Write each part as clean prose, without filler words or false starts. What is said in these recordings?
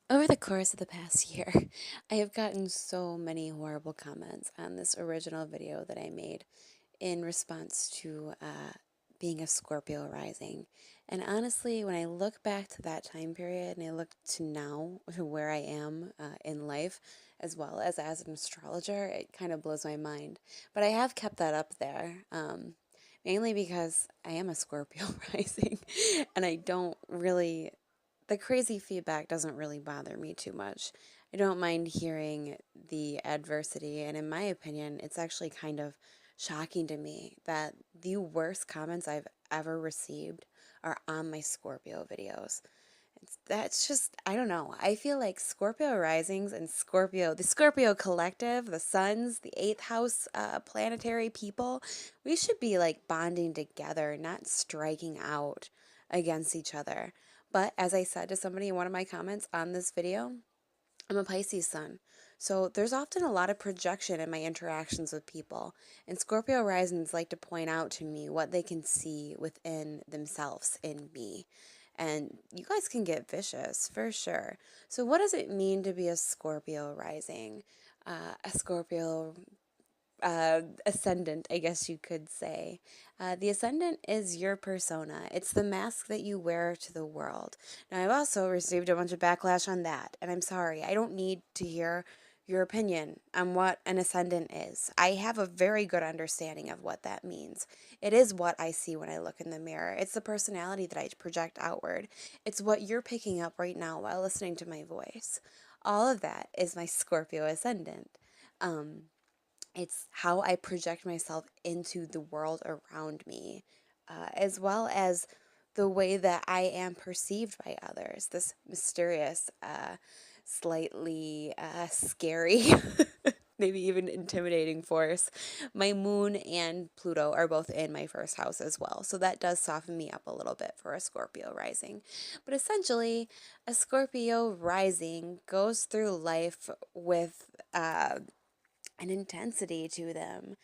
Over the course of the past year, I have gotten so many horrible comments on this original video that I made in response to being a Scorpio rising. And honestly, when I look back to that time period and I look to now, to where I am in life, as well as an astrologer, it kind of blows my mind. But I have kept that up there, mainly because I am a Scorpio rising, and I don't really the crazy feedback doesn't really bother me too much. I don't mind hearing the adversity, and in my opinion, it's actually kind of shocking to me that the worst comments I've ever received are on my Scorpio videos. That's just, I don't know. I feel like Scorpio risings and the Scorpio collective, the suns, the eighth house planetary people, we should be like bonding together, not striking out against each other. But as I said to somebody in one of my comments on this video, I'm a Pisces sun. So there's often a lot of projection in my interactions with people. And Scorpio risings like to point out to me what they can see within themselves in me. And you guys can get vicious for sure. So, what does it mean to be a Scorpio rising? A Scorpio ascendant, I guess you could say. The ascendant is your persona, it's the mask that you wear to the world. Now, I've also received a bunch of backlash on that, and I'm sorry, I don't need to hear your opinion on what an ascendant is. I have a very good understanding of what that means. It is what I see when I look in the mirror. It's the personality that I project outward. It's what you're picking up right now while listening to my voice. All of that is my Scorpio ascendant. Um, it's how I project myself into the world around me, as well as the way that I am perceived by others. This mysterious, slightly scary, maybe even intimidating force. My moon and Pluto are both in my first house as well. So that does soften me up a little bit for a Scorpio rising. But essentially, a Scorpio rising goes through life with an intensity to them.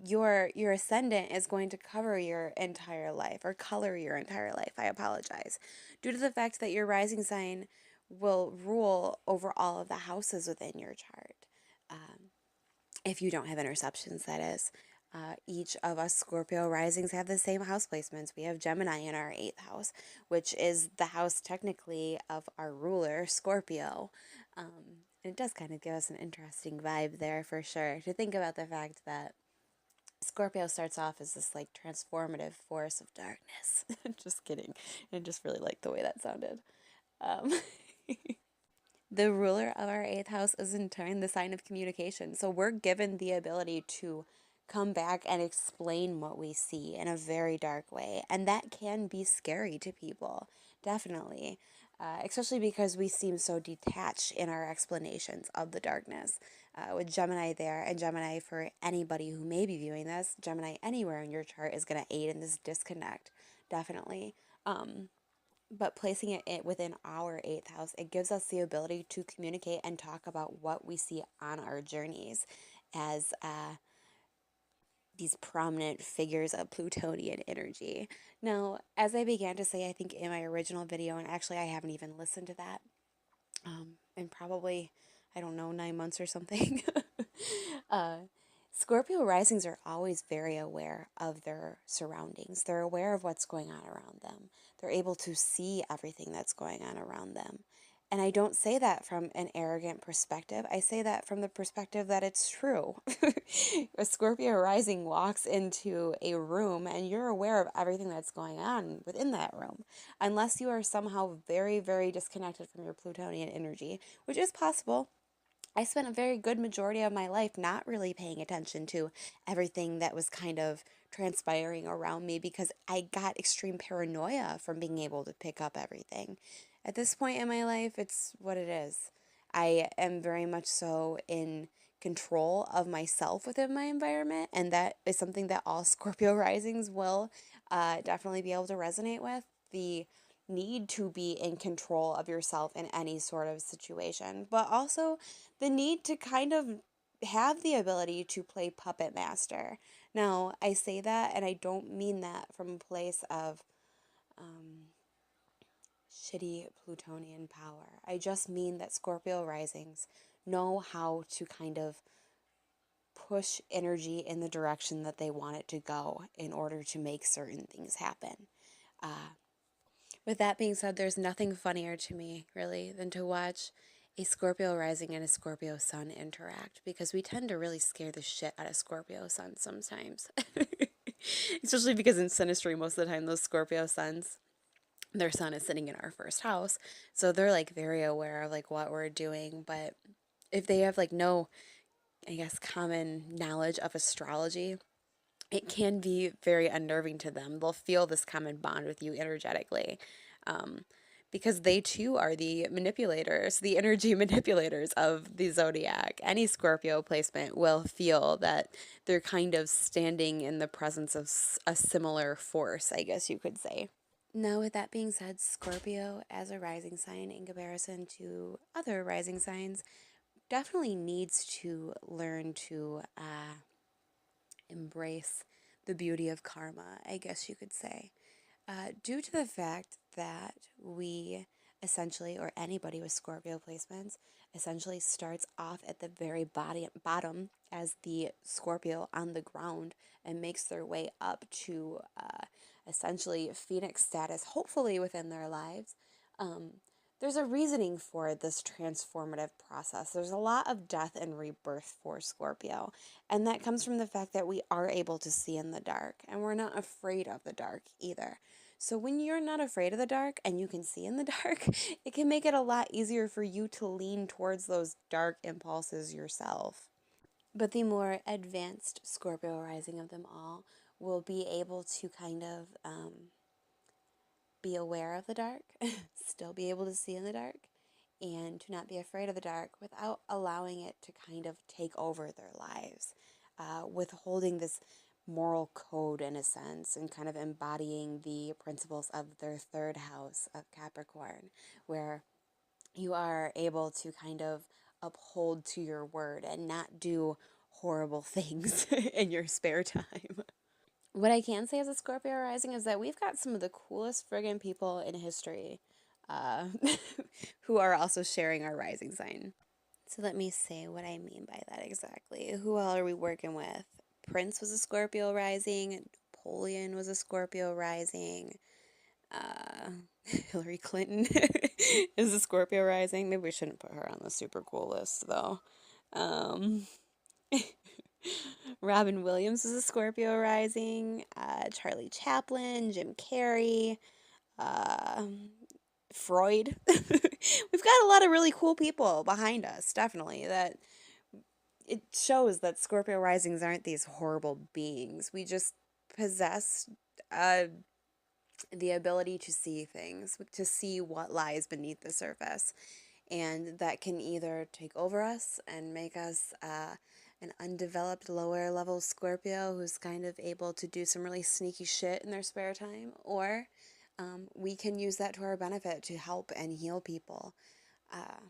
Your ascendant is going to cover your entire life or color your entire life. I apologize. Due to the fact that your rising sign will rule over all of the houses within your chart. Um, if you don't have interceptions, that is. Each of us Scorpio risings have the same house placements. We have Gemini in our eighth house, which is the house technically of our ruler, Scorpio. And it does kind of give us an interesting vibe there for sure, to think about the fact that Scorpio starts off as this like transformative force of darkness. Just kidding. I just really like the way that sounded. Um, the ruler of our eighth house is in turn the sign of communication. So we're given the ability to come back and explain what we see in a very dark way. And that can be scary to people, definitely. Especially because we seem so detached in our explanations of the darkness. With Gemini there, and Gemini for anybody who may be viewing this, Gemini anywhere in your chart is going to aid in this disconnect, definitely. Um, but placing it within our eighth house, it gives us the ability to communicate and talk about what we see on our journeys as these prominent figures of Plutonian energy. Now, as I began to say, I think in my original video, and actually I haven't even listened to that in probably, I don't know, 9 months or something. uh, Scorpio risings are always very aware of their surroundings. They're aware of what's going on around them. They're able to see everything that's going on around them. And I don't say that from an arrogant perspective. I say that from the perspective that it's true. A Scorpio rising walks into a room and you're aware of everything that's going on within that room, unless you are somehow very, very disconnected from your Plutonian energy, which is possible. I spent a very good majority of my life not really paying attention to everything that was kind of transpiring around me because I got extreme paranoia from being able to pick up everything. At this point in my life, it's what it is. I am very much so in control of myself within my environment, and that is something that all Scorpio risings will definitely be able to resonate with. The need to be in control of yourself in any sort of situation, but also the need to kind of have the ability to play puppet master. Now, I say that and I don't mean that from a place of um, shitty Plutonian power. I just mean that Scorpio risings know how to kind of push energy in the direction that they want it to go in order to make certain things happen. Uh, with that being said, there's nothing funnier to me, really, than to watch a Scorpio rising and a Scorpio sun interact, because we tend to really scare the shit out of Scorpio suns sometimes. Especially because in Sinistry, most of the time, those Scorpio suns, their sun is sitting in our first house. So they're like very aware of like what we're doing. But if they have like no, I guess, common knowledge of astrology, it can be very unnerving to them. They'll feel this common bond with you energetically, um, because they too are the manipulators, the energy manipulators of the zodiac. Any Scorpio placement will feel that they're kind of standing in the presence of a similar force, I guess you could say. Now, with that being said, Scorpio as a rising sign in comparison to other rising signs definitely needs to learn to embrace the beauty of karma, I guess you could say. Due to the fact that we essentially, or anybody with Scorpio placements, essentially starts off at the very bottom as the Scorpio on the ground and makes their way up to essentially Phoenix status, hopefully within their lives. Um, there's a reasoning for this transformative process. There's a lot of death and rebirth for Scorpio, and that comes from the fact that we are able to see in the dark, and we're not afraid of the dark either. So when you're not afraid of the dark and you can see in the dark, it can make it a lot easier for you to lean towards those dark impulses yourself. But the more advanced Scorpio rising of them all will be able to kind of be aware of the dark, still be able to see in the dark, and to not be afraid of the dark without allowing it to kind of take over their lives, withholding this moral code in a sense and kind of embodying the principles of their third house of Capricorn, where you are able to kind of uphold to your word and not do horrible things in your spare time. What I can say as a Scorpio rising is that we've got some of the coolest friggin' people in history uh, who are also sharing our rising sign. So let me say what I mean by that exactly. Who all are we working with? Prince was a Scorpio rising. Napoleon was a Scorpio rising. Uh, Hillary Clinton is a Scorpio rising. Maybe we shouldn't put her on the super cool list though. Um, Robin Williams is a Scorpio rising. Charlie Chaplin, Jim Carrey, uh, Freud. We've got a lot of really cool people behind us, definitely. That it shows that Scorpio risings aren't these horrible beings. We just possess uh, the ability to see things, to see what lies beneath the surface. And that can either take over us and make us an undeveloped lower level Scorpio who's kind of able to do some really sneaky shit in their spare time, or we can use that to our benefit to help and heal people. Uh,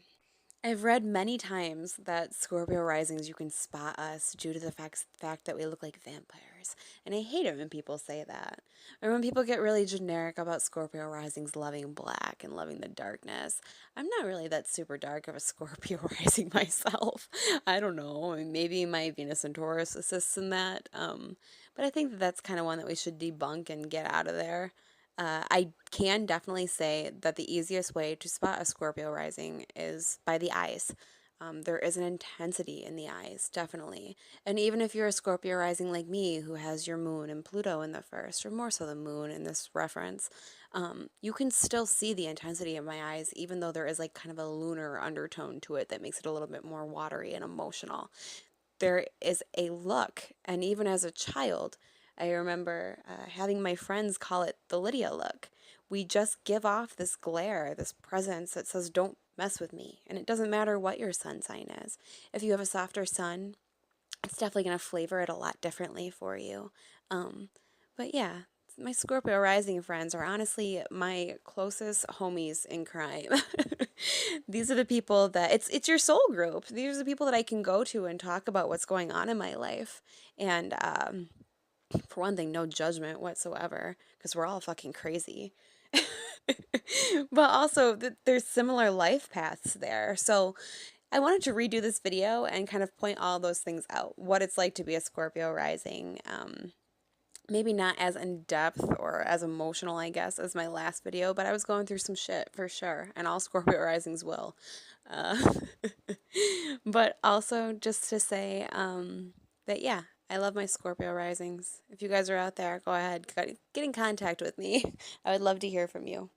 I've read many times that Scorpio risings, you can spot us due to the fact that we look like vampires. And I hate it when people say that. Or when people get really generic about Scorpio risings loving black and loving the darkness. I'm not really that super dark of a Scorpio rising myself. I don't know. I mean, maybe my Venus and Taurus assists in that. But I think that that's kind of one that we should debunk and get out of there. I can definitely say that the easiest way to spot a Scorpio rising is by the eyes. There is an intensity in the eyes, definitely. And even if you're a Scorpio rising like me, who has your moon and Pluto in the first, or more so the moon in this reference, you can still see the intensity in my eyes, even though there is like kind of a lunar undertone to it that makes it a little bit more watery and emotional. There is a look, and even as a child, I remember having my friends call it the Lydia look. We just give off this glare, this presence that says, don't mess with me. And it doesn't matter what your sun sign is. If you have a softer sun, it's definitely going to flavor it a lot differently for you. But yeah, my Scorpio rising friends are honestly my closest homies in crime. These are the people that it's your soul group. These are the people that I can go to and talk about what's going on in my life. And for one thing, no judgment whatsoever, because we're all fucking crazy. But also, there's similar life paths there. So I wanted to redo this video and kind of point all those things out. What it's like to be a Scorpio rising. Maybe not as in depth or as emotional, I guess, as my last video, but I was going through some shit for sure, and all Scorpio risings will. Uh, but also just to say that, yeah, I love my Scorpio risings. If you guys are out there, go ahead, get in contact with me. I would love to hear from you.